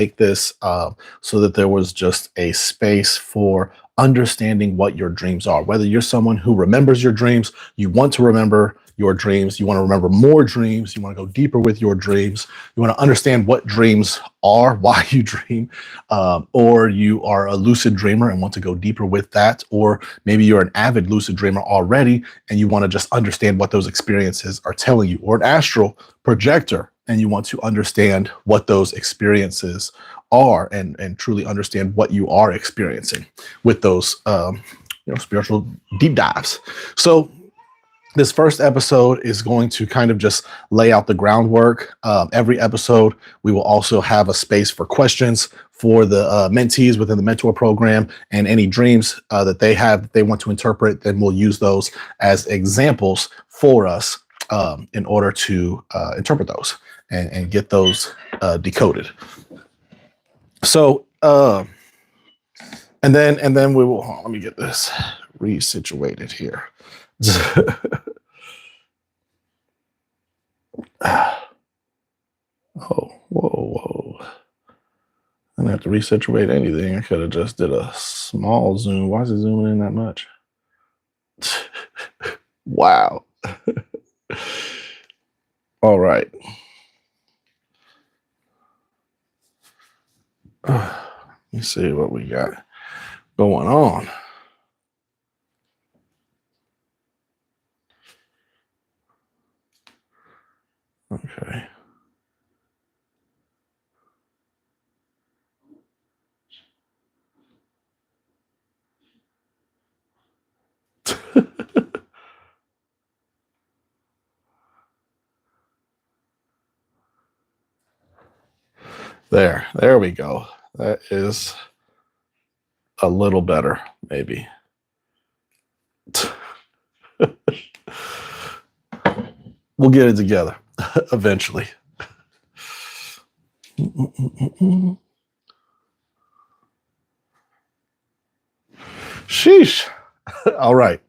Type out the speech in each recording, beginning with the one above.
make this so that there was just a space for understanding what your dreams are. Whether you're someone who remembers your dreams, you want to remember your dreams, you want to remember more dreams, you want to go deeper with your dreams, you want to understand what dreams are, why you dream, or you are a lucid dreamer and want to go deeper with that, or maybe you're an avid lucid dreamer already and you want to just understand what those experiences are telling you, or an astral projector and you want to understand what those experiences are and truly understand what you are experiencing with those spiritual deep dives. So this first episode is going to kind of just lay out the groundwork. Every episode, we will also have a space for questions for the mentees within the mentor program, and any dreams that they have that they want to interpret, then we'll use those as examples for us in order to interpret those and get those decoded. So, and then we will, let me get this resituated here. Oh, whoa. I didn't have to resituate anything. I could have just did a small zoom. Why is it zooming in that much? Wow. All right. Let me see what we got going on. Okay. There we go. That is a little better, maybe. We'll get it together eventually. Sheesh. All right.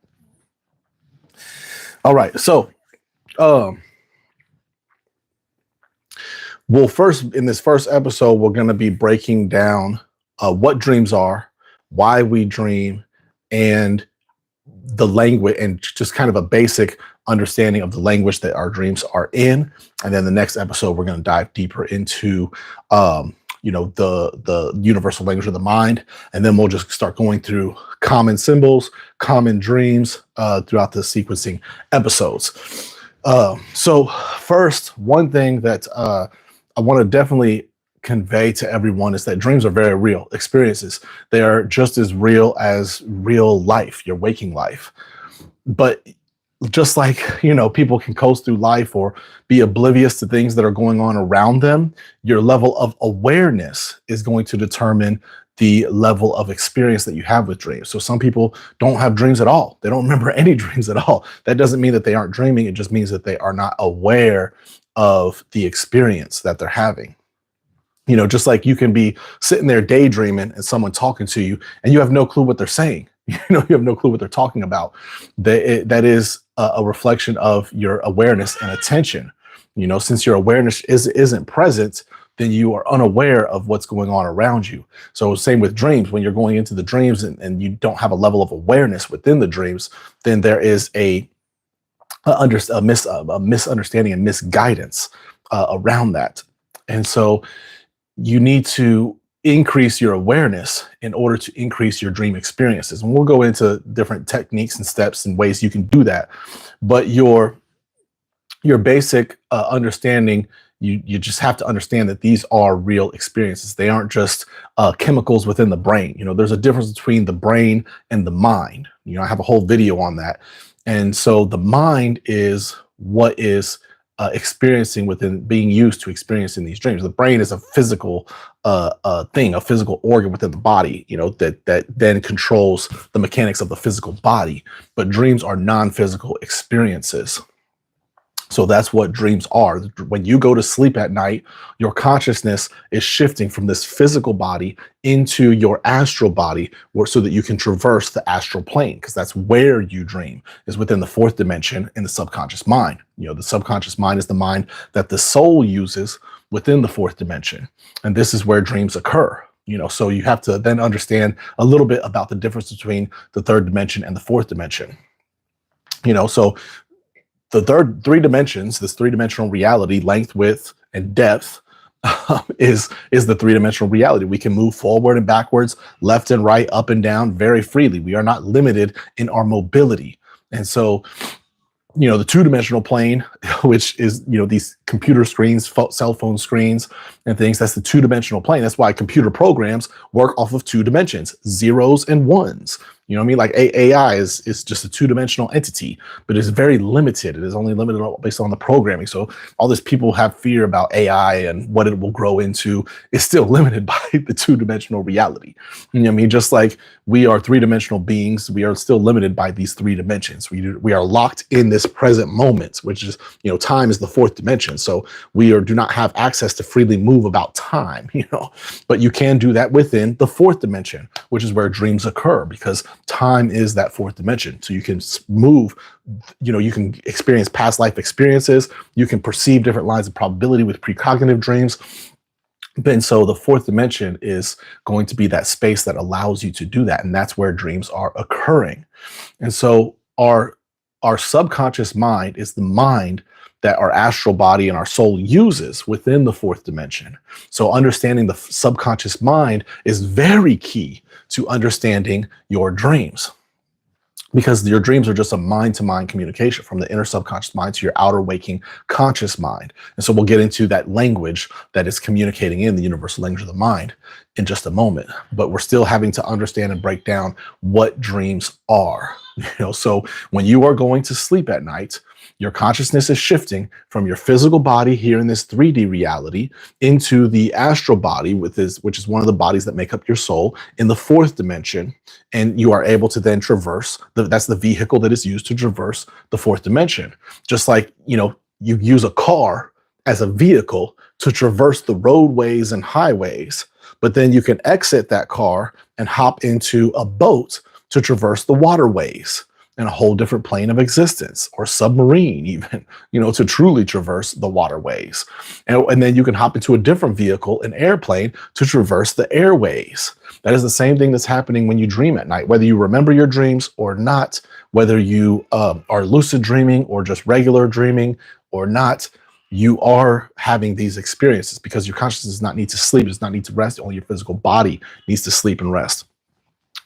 So, in this first episode, we're going to be breaking down what dreams are, why we dream, and the language, and just kind of a basic understanding of the language that our dreams are in. And then the next episode, we're going to dive deeper into, the universal language of the mind. And then we'll just start going through common symbols, common dreams throughout the sequencing episodes. So first, one thing that I want to definitely convey to everyone is that dreams are very real experiences. They are just as real as real life, your waking life. But just like, people can coast through life or be oblivious to things that are going on around them, your level of awareness is going to determine the level of experience that you have with dreams. So some people don't have dreams at all. They don't remember any dreams at all. That doesn't mean that they aren't dreaming. It just means that they are not aware of the experience that they're having. Just like you can be sitting there daydreaming and someone talking to you and you have no clue what they're saying. You have no clue what they're talking about. That is a reflection of your awareness and attention. Since your awareness isn't present, then you are unaware of what's going on around you. So same with dreams. When you're going into the dreams and you don't have a level of awareness within the dreams, then there is a misunderstanding and misguidance around that. And so you need to increase your awareness in order to increase your dream experiences. And we'll go into different techniques and steps and ways you can do that. But your basic understanding, you just have to understand that these are real experiences. They aren't just chemicals within the brain. There's a difference between the brain and the mind. I have a whole video on that. And so the mind is what is experiencing within being used to experiencing these dreams. The brain is a physical thing, a physical organ within the body, that then controls the mechanics of the physical body. But dreams are non-physical experiences. So that's what dreams are. When you go to sleep at night, your consciousness is shifting from this physical body into your astral body, so that you can traverse the astral plane, because that's where you dream, is within the fourth dimension in the subconscious mind. The subconscious mind is the mind that the soul uses within the fourth dimension. And this is where dreams occur. So you have to then understand a little bit about the difference between the third dimension and the fourth dimension. So the three dimensions, this three-dimensional reality, length, width, and depth, is the three-dimensional reality. We can move forward and backwards, left and right, up and down very freely. We are not limited in our mobility. And so, the two-dimensional plane, which is, these computer screens, cell phone screens and things, that's the two-dimensional plane. That's why computer programs work off of two dimensions, zeros and ones. You know what I mean? Like AI is just a two-dimensional entity, but it's very limited. It is only limited based on the programming. So all this people have fear about AI and what it will grow into is still limited by the two-dimensional reality. You know what I mean? Just like we are three-dimensional beings, we are still limited by these three dimensions. We are locked in this present moment, which is, time is the fourth dimension. So we do not have access to freely move about time, but you can do that within the fourth dimension, which is where dreams occur, because time is that fourth dimension. So you can move, you can experience past life experiences. You can perceive different lines of probability with precognitive dreams. And so the fourth dimension is going to be that space that allows you to do that. And that's where dreams are occurring. And so our subconscious mind is the mind that our astral body and our soul uses within the fourth dimension. So understanding the subconscious mind is very key to understanding your dreams, because your dreams are just a mind-to-mind communication from the inner subconscious mind to your outer waking conscious mind. And so we'll get into that language that is communicating in the universal language of the mind in just a moment. But we're still having to understand and break down what dreams are. So when you are going to sleep at night, your consciousness is shifting from your physical body here in this 3D reality into the astral body, which is one of the bodies that make up your soul, in the fourth dimension. And you are able to then traverse, that's the vehicle that is used to traverse the fourth dimension. Just like, you use a car as a vehicle to traverse the roadways and highways, but then you can exit that car and hop into a boat to traverse the waterways in a whole different plane of existence, or submarine even, to truly traverse the waterways. And then you can hop into a different vehicle, an airplane, to traverse the airways. That is the same thing that's happening when you dream at night, whether you remember your dreams or not, whether you are lucid dreaming or just regular dreaming or not. You are having these experiences because your consciousness does not need to sleep, does not need to rest. Only your physical body needs to sleep and rest.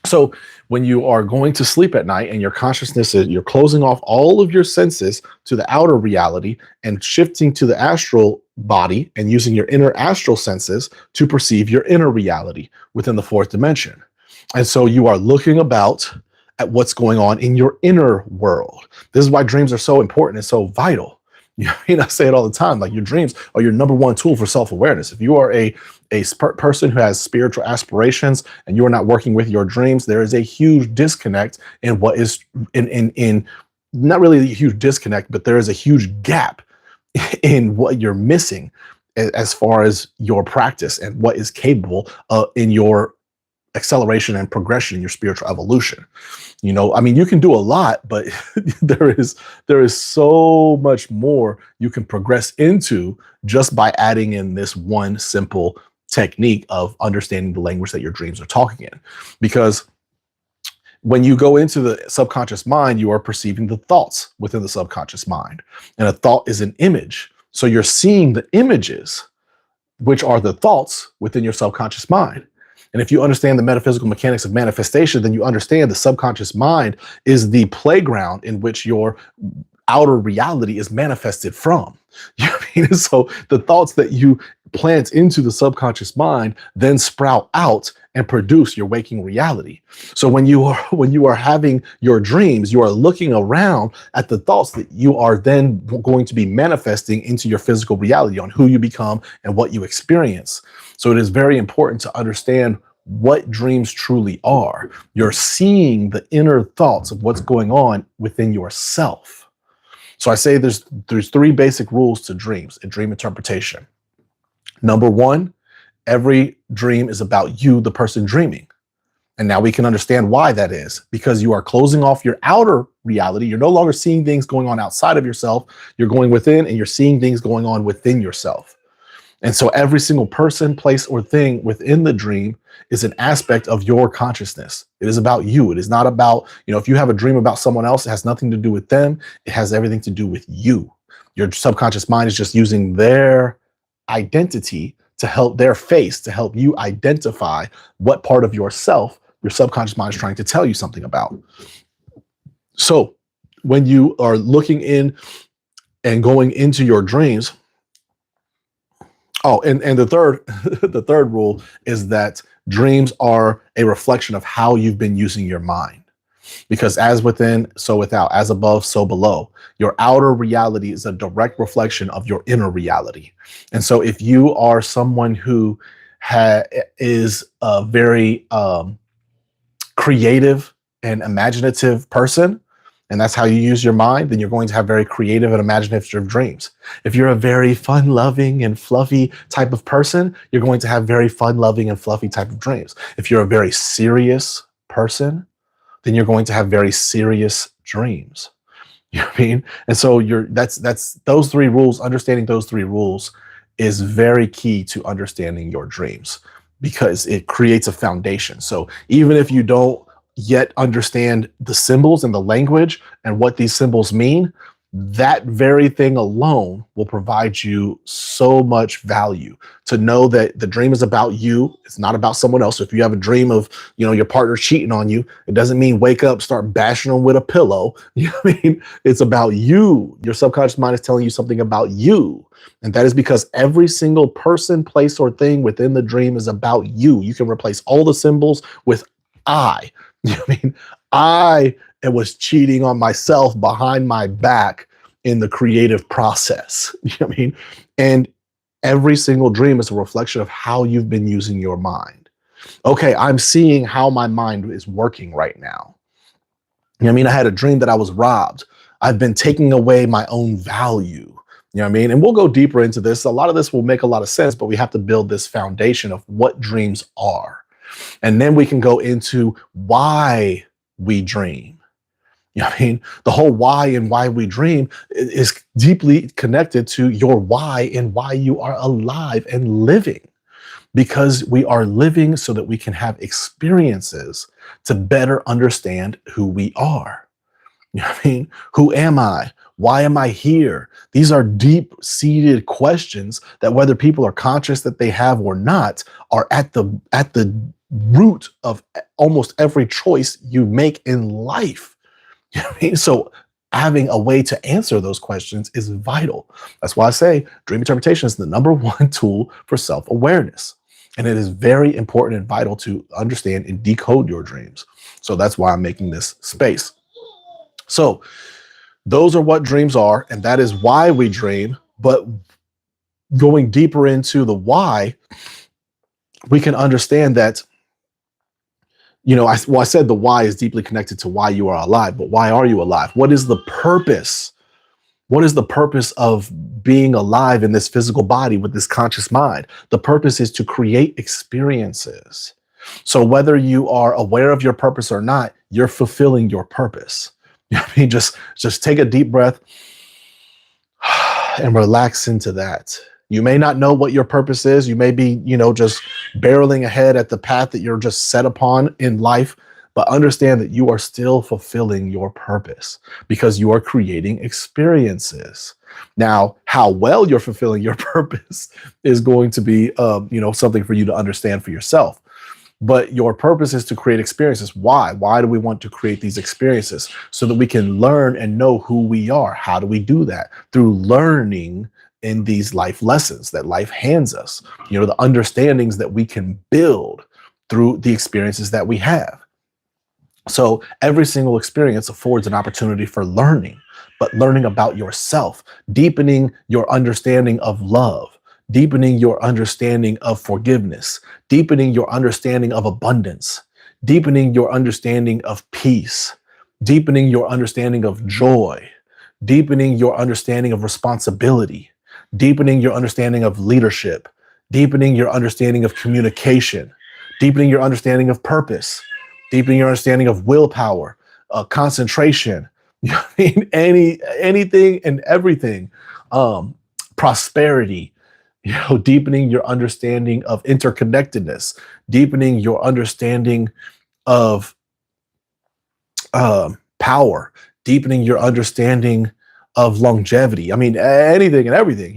So when you are going to sleep at night and your consciousness you're closing off all of your senses to the outer reality and shifting to the astral body and using your inner astral senses to perceive your inner reality within the fourth dimension. And so you are looking about at what's going on in your inner world. This is why dreams are so important and so vital. I say it all the time, like your dreams are your number one tool for self-awareness. If you are a person who has spiritual aspirations and you are not working with your dreams, there is a huge disconnect in what is in not really a huge disconnect, but there is a huge gap in what you're missing as far as your practice and what is capable in your acceleration and progression in your spiritual evolution. You can do a lot, but there is so much more you can progress into just by adding in this one simple technique of understanding the language that your dreams are talking in. Because when you go into the subconscious mind, you are perceiving the thoughts within the subconscious mind. And a thought is an image. So you're seeing the images, which are the thoughts within your subconscious mind. And if you understand the metaphysical mechanics of manifestation, then you understand the subconscious mind is the playground in which your outer reality is manifested from. So the thoughts that you plant into the subconscious mind then sprout out and produce your waking reality. So when you are having your dreams, you are looking around at the thoughts that you are then going to be manifesting into your physical reality on who you become and what you experience. So it is very important to understand what dreams truly are. You're seeing the inner thoughts of what's going on within yourself. So I say there's three basic rules to dreams and dream interpretation. Number one, every dream is about you, the person dreaming. And now we can understand why that is, because you are closing off your outer reality. You're no longer seeing things going on outside of yourself. You're going within and you're seeing things going on within yourself. And so every single person, place, or thing within the dream is an aspect of your consciousness. It is about you. It is not about, if you have a dream about someone else, it has nothing to do with them. It has everything to do with you. Your subconscious mind is just using their identity to help their face, to help you identify what part of yourself your subconscious mind is trying to tell you something about. So when you are looking in and going into your dreams, and the third the third rule is that dreams are a reflection of how you've been using your mind. Because as within, so without, as above, so below. Your outer reality is a direct reflection of your inner reality. And so if you are someone who is a very creative and imaginative person, and that's how you use your mind, then you're going to have very creative and imaginative dreams. If you're a very fun-loving and fluffy type of person, you're going to have very fun-loving and fluffy type of dreams. If you're a very serious person, then you're going to have very serious dreams. You know what I mean? And so that's those three rules. Understanding those three rules is very key to understanding your dreams, because it creates a foundation. So even if you don't yet understand the symbols and the language and what these symbols mean, that very thing alone will provide you so much value to know that the dream is about you. It's not about someone else. So if you have a dream of, your partner cheating on you, it doesn't mean wake up, start bashing them with a pillow. You know what I mean? It's about you. Your subconscious mind is telling you something about you. And that is because every single person, place, or thing within the dream is about you. You can replace all the symbols with I. You know what I mean? I was cheating on myself behind my back in the creative process. You know what I mean? And every single dream is a reflection of how you've been using your mind. Okay, I'm seeing how my mind is working right now. You know what I mean? I had a dream that I was robbed. I've been taking away my own value. You know what I mean? And we'll go deeper into this. A lot of this will make a lot of sense, but we have to build this foundation of what dreams are. And then we can go into why we dream. You know what I mean? The whole why and why we dream is deeply connected to your why and why you are alive and living. Because we are living so that we can have experiences to better understand who we are. You know what I mean? Who am I? Why am I here? These are deep-seated questions that, whether people are conscious that they have or not, are at the root of almost every choice you make in life. You know what I mean? So having a way to answer those questions is vital. That's why I say dream interpretation is the number one tool for self-awareness. And it is very important and vital to understand and decode your dreams. So that's why I'm making this space. So those are what dreams are, and that is why we dream. But going deeper into the why, we can understand that, I said the why is deeply connected to why you are alive, but why are you alive? What is the purpose? What is the purpose of being alive in this physical body with this conscious mind? The purpose is to create experiences. So whether you are aware of your purpose or not, you're fulfilling your purpose. You know what I mean? Just take a deep breath and relax into that. You may not know what your purpose is. You may be, just barreling ahead at the path that you're just set upon in life, but understand that you are still fulfilling your purpose because you are creating experiences. Now, how well you're fulfilling your purpose is going to be, something for you to understand for yourself. But your purpose is to create experiences. Why? Why do we want to create these experiences? So that we can learn and know who we are. How do we do that? Through learning in these life lessons that life hands us, the understandings that we can build through the experiences that we have. So every single experience affords an opportunity for learning, but learning about yourself, deepening your understanding of love, deepening your understanding of forgiveness, deepening your understanding of abundance, deepening your understanding of peace, deepening your understanding of joy, deepening your understanding of responsibility, deepening your understanding of leadership, deepening your understanding of communication, deepening your understanding of purpose, deepening your understanding of willpower, concentration, anything and everything, prosperity, deepening your understanding of interconnectedness, deepening your understanding of power, deepening your understanding of longevity. I mean, anything and everything.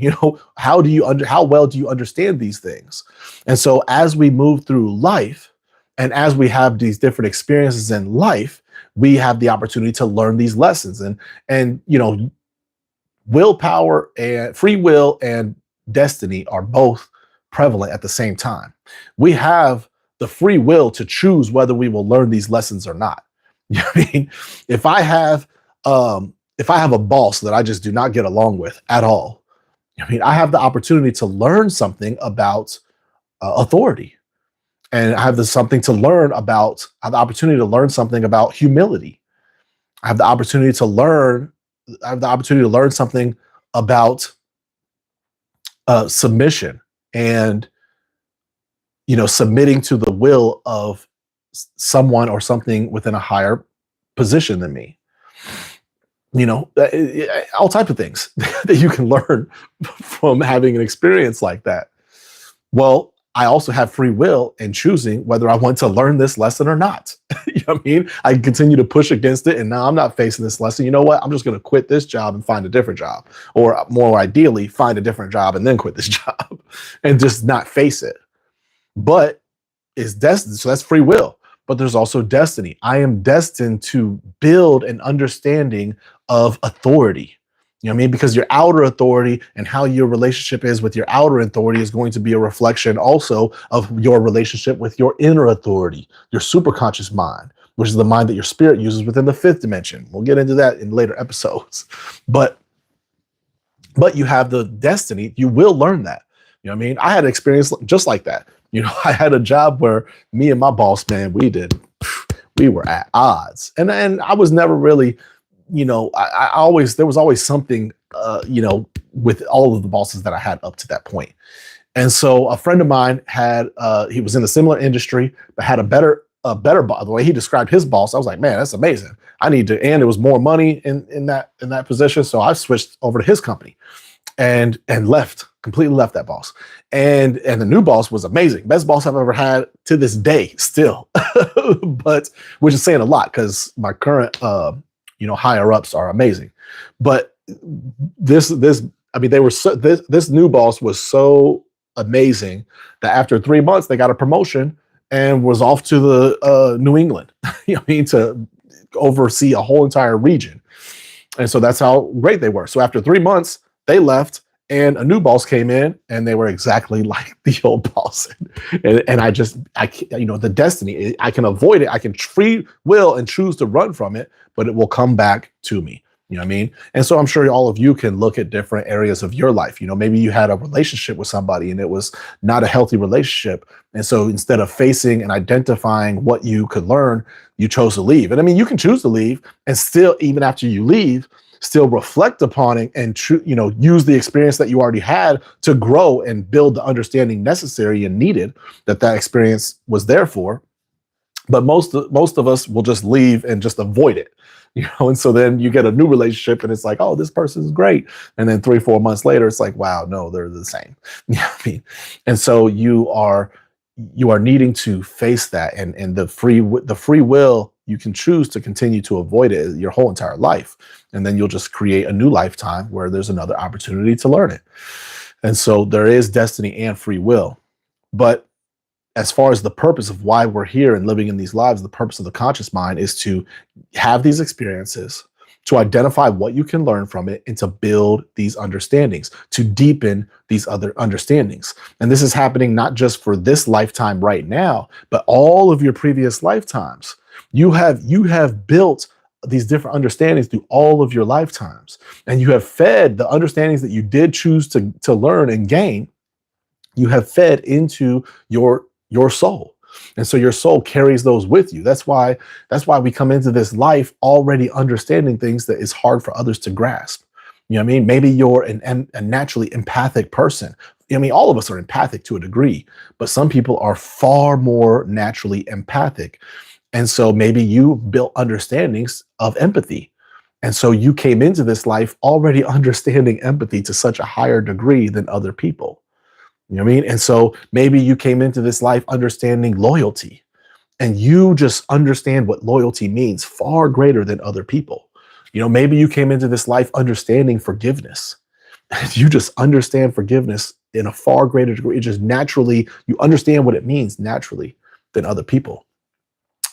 How well do you understand these things? And so, as we move through life, and as we have these different experiences in life, we have the opportunity to learn these lessons. And willpower and free will and destiny are both prevalent at the same time. We have the free will to choose whether we will learn these lessons or not. You know what I mean? If I have if I have a boss that I just do not get along with at all, I mean, I have the opportunity to learn something about authority, and I have something to learn about. I have the opportunity to learn something about humility. I have the opportunity to learn. I have the opportunity to learn something about submission and submitting to the will of someone or something within a higher position than me. All types of things that you can learn from having an experience like that. Well, I also have free will in choosing whether I want to learn this lesson or not. You know what I mean? I can continue to push against it, and now I'm not facing this lesson. You know what? I'm just going to quit this job and find a different job, or more ideally, find a different job and then quit this job and just not face it. But it's destiny, so that's free will. But there's also destiny. I am destined to build an understanding of authority. You know what I mean? Because your outer authority and how your relationship is with your outer authority is going to be a reflection also of your relationship with your inner authority, your superconscious mind, which is the mind that your spirit uses within the fifth dimension. We'll get into that in later episodes. But you have the destiny. You will learn that. You know what I mean? I had an experience just like that. I had a job where me and my boss, man, we were at odds. And I was never really, there was always something, with all of the bosses that I had up to that point. And so a friend of mine he was in a similar industry, but had a better boss. The way he described his boss, I was like, man, that's amazing. And it was more money in that position. So I switched over to his company and completely left that boss. And the new boss was amazing. Best boss I've ever had to this day still, but which is saying a lot because my current, higher ups are amazing. But this new boss was so amazing that after 3 months, they got a promotion and was off to the New England, to oversee a whole entire region. And so that's how great they were. So after 3 months, they left and a new boss came in and they were exactly like the old boss. And the destiny, I can avoid it. I can free will and choose to run from it, but it will come back to me. You know what I mean? And so I'm sure all of you can look at different areas of your life. Maybe you had a relationship with somebody and it was not a healthy relationship. And so instead of facing and identifying what you could learn, you chose to leave. And I mean, you can choose to leave and still, even after you leave, still reflect upon it and use the experience that you already had to grow and build the understanding necessary and needed that experience was there for. But most of us will just leave and just avoid it. And so then you get a new relationship and it's like, oh, this person is great. And then 3-4 months later, it's like, wow, no, they're the same. You know what I mean? And so you are needing to face that, and the free will, you can choose to continue to avoid it your whole entire life. And then you'll just create a new lifetime where there's another opportunity to learn it. And so there is destiny and free will. But as far as the purpose of why we're here and living in these lives, the purpose of the conscious mind is to have these experiences, to identify what you can learn from it, and to build these understandings, to deepen these other understandings. And this is happening not just for this lifetime right now, but all of your previous lifetimes. You have built these different understandings through all of your lifetimes, and you have fed the understandings that you did choose to learn and gain. You have fed into your soul. And so your soul carries those with you. That's why we come into this life already understanding things that is hard for others to grasp. You know what I mean? Maybe you're a naturally empathic person. I mean, all of us are empathic to a degree, but some people are far more naturally empathic. And so maybe you built understandings of empathy. And so you came into this life already understanding empathy to such a higher degree than other people. You know what I mean? And so maybe you came into this life understanding loyalty, and you just understand what loyalty means far greater than other people. Maybe you came into this life understanding forgiveness. You just understand forgiveness in a far greater degree. It just naturally, you understand what it means naturally than other people.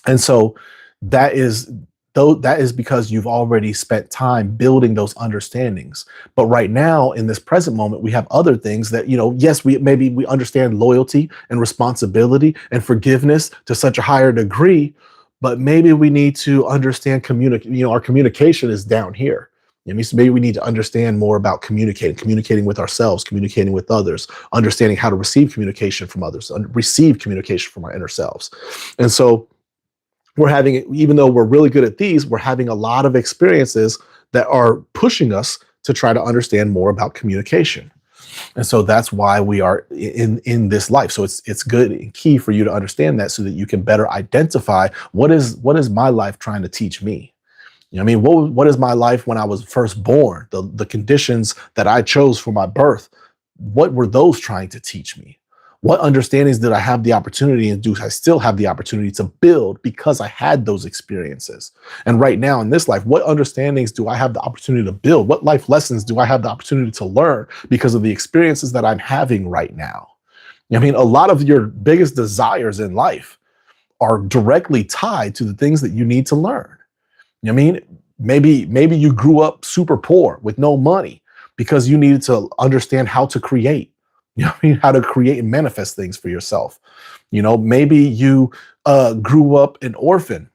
And so that is that is because you've already spent time building those understandings. But right now, in this present moment, we have other things that, yes, we understand loyalty and responsibility and forgiveness to such a higher degree, but maybe we need to understand our communication is down here. So maybe we need to understand more about communicating with ourselves, communicating with others, understanding how to receive communication from others, receive communication from our inner selves. And so we're having, even though we're really good at these, we're having a lot of experiences that are pushing us to try to understand more about communication. And so that's why we are in this life. So it's good and key for you to understand that, so that you can better identify what is my life trying to teach me. What is my life when I was first born? The conditions that I chose for my birth, what were those trying to teach me? What understandings did I have the opportunity, and do I still have the opportunity to build because I had those experiences? And right now in this life, what understandings do I have the opportunity to build? What life lessons do I have the opportunity to learn because of the experiences that I'm having right now? A lot of your biggest desires in life are directly tied to the things that you need to learn. Maybe you grew up super poor with no money because you needed to understand how to create. How to create and manifest things for yourself. Maybe you grew up an orphan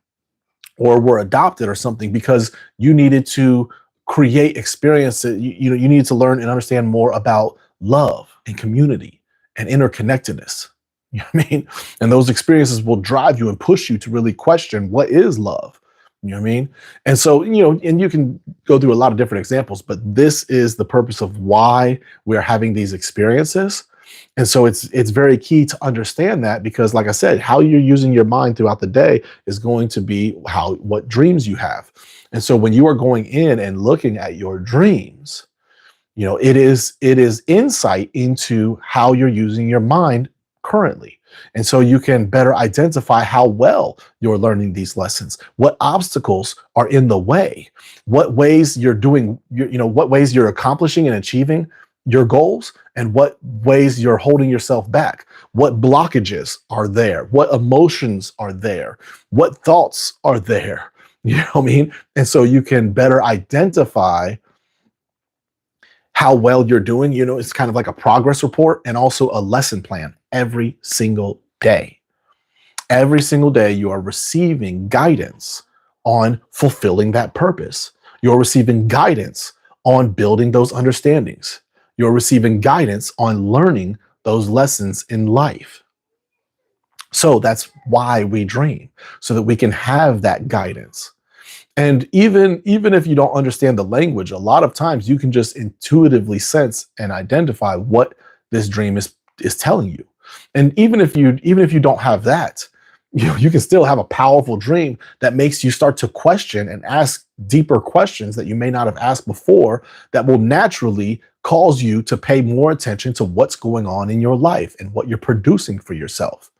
or were adopted or something because you needed to create experiences. You needed to learn and understand more about love and community and interconnectedness. And those experiences will drive you and push you to really question, what is love? And so, and you can go through a lot of different examples, but this is the purpose of why we're having these experiences. And so it's very key to understand that, because like I said, how you're using your mind throughout the day is going to be what dreams you have. And so when you are going in and looking at your dreams, it is insight into how you're using your mind currently. And so you can better identify how well you're learning these lessons, what obstacles are in the way, what ways you're doing, what ways you're accomplishing and achieving your goals, and what ways you're holding yourself back, what blockages are there, what emotions are there, what thoughts are there. And so you can better identify how well you're doing. It's kind of like a progress report and also a lesson plan every single day. Every single day, you are receiving guidance on fulfilling that purpose. You're receiving guidance on building those understandings. You're receiving guidance on learning those lessons in life. So that's why we dream, so that we can have that guidance. And even if you don't understand the language, a lot of times you can just intuitively sense and identify what this dream is telling you. And even if you don't have that, you can still have a powerful dream that makes you start to question and ask deeper questions that you may not have asked before, that will naturally cause you to pay more attention to what's going on in your life and what you're producing for yourself.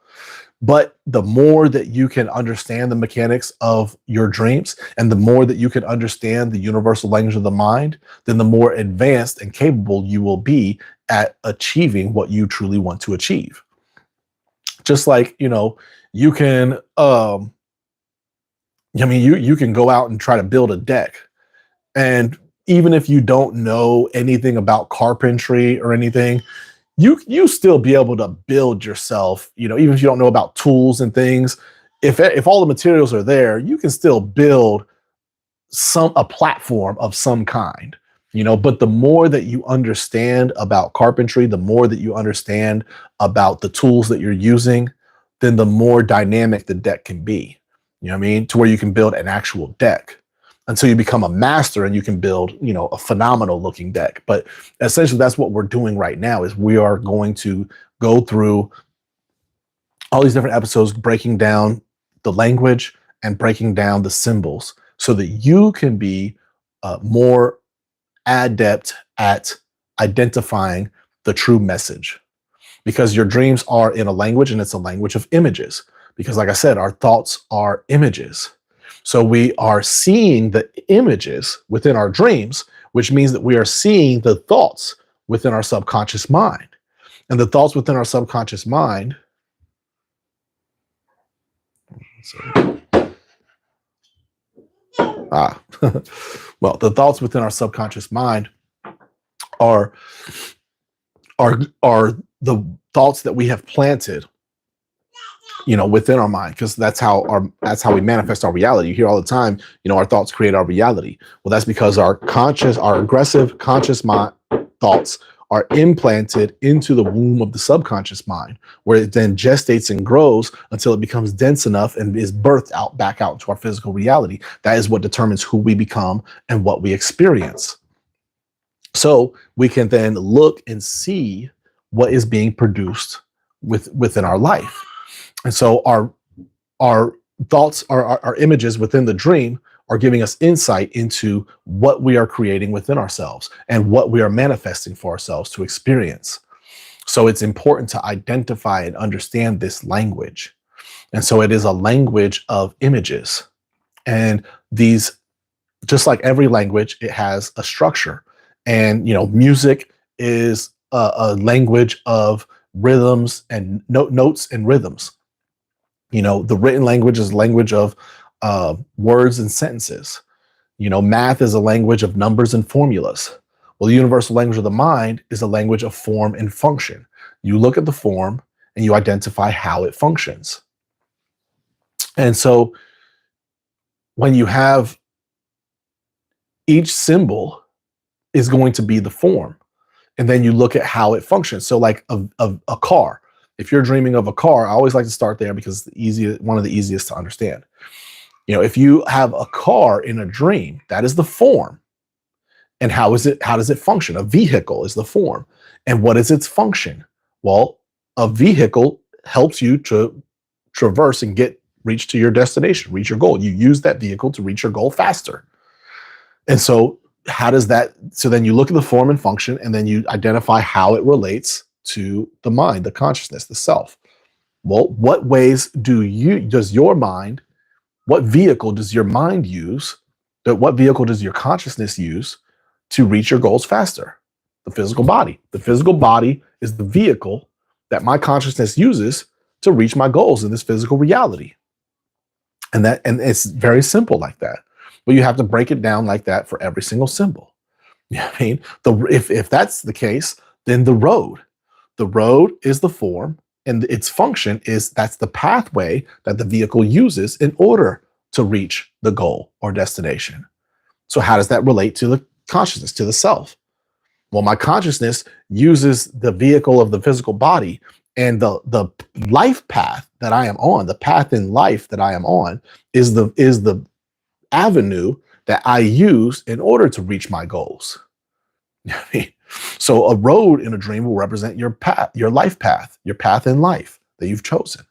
But the more that you can understand the mechanics of your dreams, and the more that you can understand the universal language of the mind, then the more advanced and capable you will be at achieving what you truly want to achieve. Just like, you can, you can go out and try to build a deck. And even if you don't know anything about carpentry or anything, you still be able to build yourself, even if you don't know about tools and things. If all the materials are there, you can still build a platform of some kind. But the more that you understand about carpentry, the more that you understand about the tools that you're using, then the more dynamic the deck can be. To where you can build an actual deck until you become a master and you can build, a phenomenal looking deck. But essentially that's what we're doing right now, is we are going to go through all these different episodes, breaking down the language and breaking down the symbols, so that you can be more adept at identifying the true message. because your dreams are in a language, and it's a language of images. Because like I said, our thoughts are images. So we are seeing the images within our dreams, which means that we are seeing the thoughts within our subconscious mind. And the thoughts within our subconscious mind, well, the thoughts within our subconscious mind are the thoughts that we have planted, within our mind, because that's how we manifest our reality. You hear all the time, our thoughts create our reality. Well, that's because our aggressive conscious mind thoughts are implanted into the womb of the subconscious mind, where it then gestates and grows until it becomes dense enough and is birthed back out into our physical reality. That is what determines who we become and what we experience. So we can then look and see what is being produced within our life. And so our thoughts, our images within the dream are giving us insight into what we are creating within ourselves and what we are manifesting for ourselves to experience. So it's important to identify and understand this language. And so it is a language of images. And these, just like every language, it has a structure. And, music is a language of rhythms and notes and rhythms. The written language is language of words and sentences. Math is a language of numbers and formulas. Well, the universal language of the mind is a language of form and function. You look at the form and you identify how it functions. And so when you have each symbol is going to be the form, and then you look at how it functions. So like a car. If you're dreaming of a car, I always like to start there because it's one of the easiest to understand. If you have a car in a dream, that is the form. And how does it function? A vehicle is the form. And what is its function? Well, a vehicle helps you to traverse and reach to your destination, reach your goal. You use that vehicle to reach your goal faster. And so then you look at the form and function, and then you identify how it relates to the mind, the consciousness, the self. Well, what vehicle does your mind use? What vehicle does your consciousness use to reach your goals faster? The physical body. The physical body is the vehicle that my consciousness uses to reach my goals in this physical reality. And it's very simple like that. But you have to break it down like that for every single symbol. I mean, if that's the case, then the road is the form, and its function that's the pathway that the vehicle uses in order to reach the goal or destination. So how does that relate to the consciousness, to the self? Well, my consciousness uses the vehicle of the physical body, and the life path that I am on, the path in life that I am on, is the avenue that I use in order to reach my goals. So a road in a dream will represent your path, your life path, your path in life that you've chosen.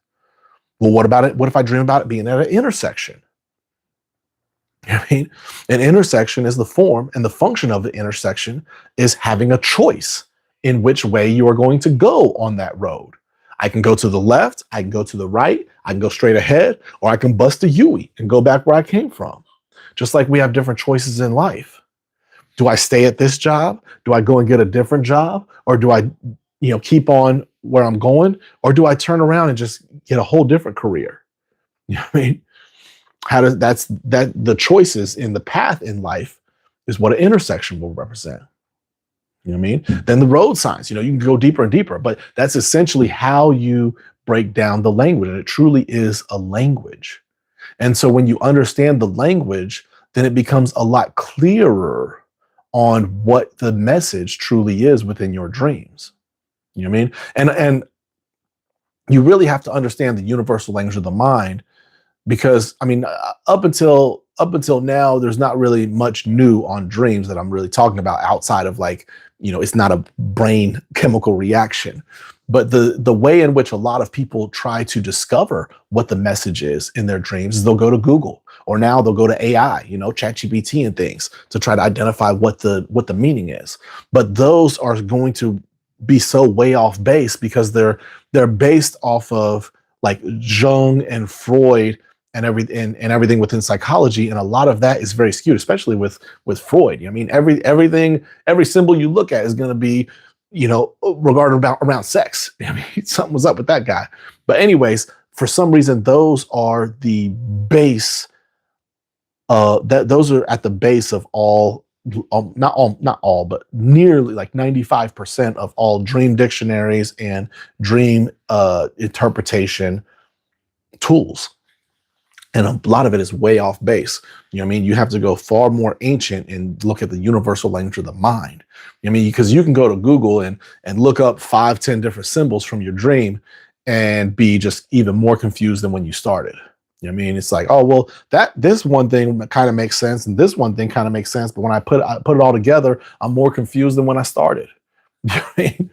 Well, what about it? What if I dream about it being at an intersection? An intersection is the form, and the function of the intersection is having a choice in which way you are going to go on that road. I can go to the left, I can go to the right, I can go straight ahead, or I can bust a U and go back where I came from. Just like we have different choices in life. Do I stay at this job? Do I go and get a different job? Or do I, keep on where I'm going? Or do I turn around and just get a whole different career? The choices in the path in life is what an intersection will represent. Then the road signs, you can go deeper and deeper, but that's essentially how you break down the language. And it truly is a language. And so when you understand the language, then it becomes a lot clearer on what the message truly is within your dreams. And you really have to understand the universal language of the mind, because up until now, there's not really much new on dreams that I'm really talking about outside of it's not a brain chemical reaction. But the way in which a lot of people try to discover what the message is in their dreams is they'll go to Google, or now they'll go to AI, ChatGPT and things, to try to identify what the meaning is. But those are going to be so way off base because they're based off of like Jung and Freud and everything within psychology, and a lot of that is very skewed, especially with Freud. I mean, every symbol you look at is going to be, regarding about around sex. I mean, something was up with that guy. But anyways, for some reason, those are the base. Those are at the base of all, not all, but nearly like 95% of all dream dictionaries and dream interpretation tools. And a lot of it is way off base. You know what I mean? You have to go far more ancient and look at the universal language of the mind. I mean, because you can go to Google and look up 5-10 different symbols from your dream and be just even more confused than when you started. You know what I mean? It's like, oh, well, this one thing kind of makes sense and this one thing kind of makes sense, but when I put it all together, I'm more confused than when I started. You know what I mean?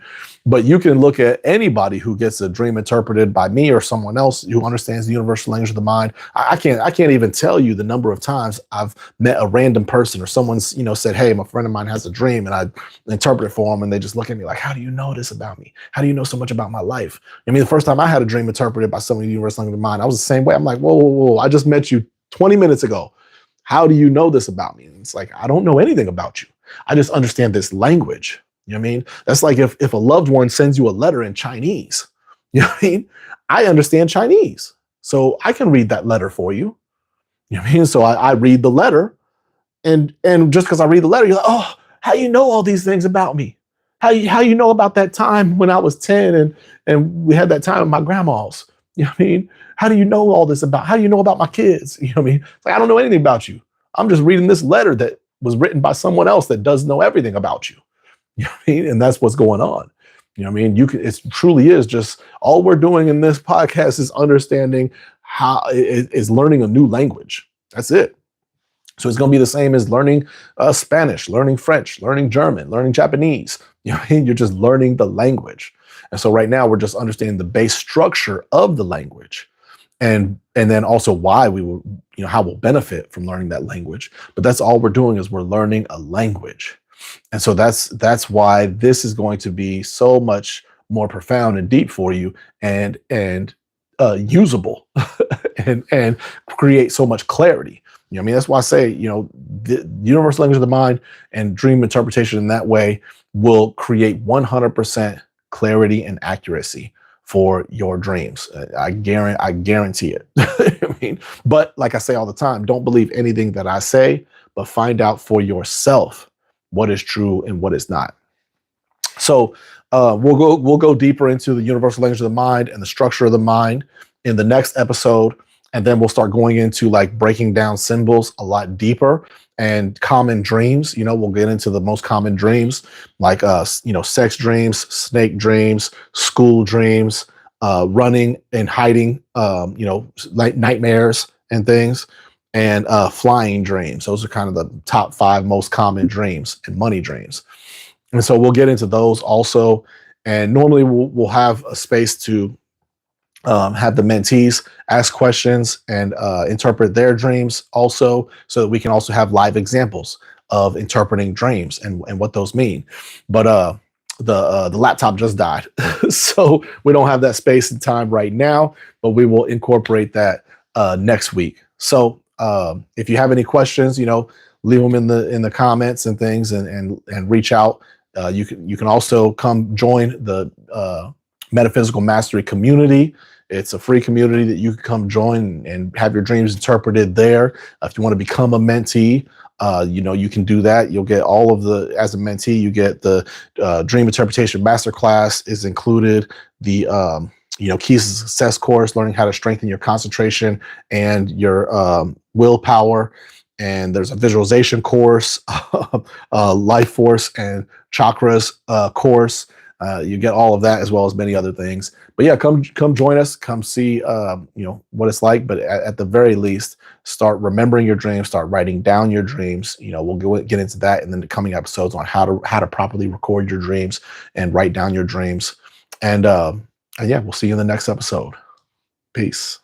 But you can look at anybody who gets a dream interpreted by me or someone else who understands the universal language of the mind. I can't even tell you the number of times I've met a random person or someone's, said, hey, my friend of mine has a dream, and I interpret it for them, and they just look at me like, how do you know this about me? How do you know so much about my life? I mean, the first time I had a dream interpreted by someone in the universal language of the mind, I was the same way. I'm like, whoa, whoa, whoa, I just met you 20 minutes ago. How do you know this about me? And it's like, I don't know anything about you. I just understand this language. You know what I mean? That's like if a loved one sends you a letter in Chinese, you know what I mean? I understand Chinese, so I can read that letter for you. You know what I mean? So I read the letter, and just because I read the letter, you're like, oh, how you know all these things about me? How you know about that time when I was 10 and we had that time with my grandma's? You know what I mean? How do you know all this about? How do you know about my kids? You know what I mean? It's like, I don't know anything about you. I'm just reading this letter that was written by someone else that does know everything about you. You know what I mean? And that's what's going on. You know what I mean? It truly is just all we're doing in this podcast is understanding is learning a new language. That's it. So it's going to be the same as learning Spanish, learning French, learning German, learning Japanese. You know what I mean? You're just learning the language. And so right now we're just understanding the base structure of the language. And then also why we will, how we'll benefit from learning that language. But that's all we're doing is we're learning a language. And so that's why this is going to be so much more profound and deep for you and usable and create so much clarity. You know what I mean? That's why I say, the universal language of the mind and dream interpretation in that way will create 100% clarity and accuracy for your dreams. I guarantee it. I mean, but like I say all the time, don't believe anything that I say, but find out for yourself what is true and what is not. So we'll go deeper into the universal language of the mind and the structure of the mind in the next episode, and then we'll start going into like breaking down symbols a lot deeper and common dreams. We'll get into the most common dreams like sex dreams, snake dreams, school dreams, running and hiding, like nightmares and things. And flying dreams. Those are kind of the top 5 most common dreams, and money dreams. And so we'll get into those also. And normally we'll have a space to have the mentees ask questions and interpret their dreams also, so that we can also have live examples of interpreting dreams and what those mean. But the laptop just died, so we don't have that space and time right now, but we will incorporate that next week. So if you have any questions, leave them in the comments and things, and reach out. You can also come join the Metaphysical Mastery community. It's a free community that you can come join and have your dreams interpreted there. If you want to become a mentee, you can do that. You'll get all of as a mentee, you get the Dream Interpretation Masterclass is included. The Keys to Success course, learning how to strengthen your concentration and your willpower. And there's a visualization course, life force and chakras course. You get all of that as well as many other things. But yeah, come join us. Come see what it's like. But at the very least, start remembering your dreams. Start writing down your dreams. We'll get into that in the coming episodes on how to properly record your dreams and write down your dreams. And yeah, we'll see you in the next episode. Peace.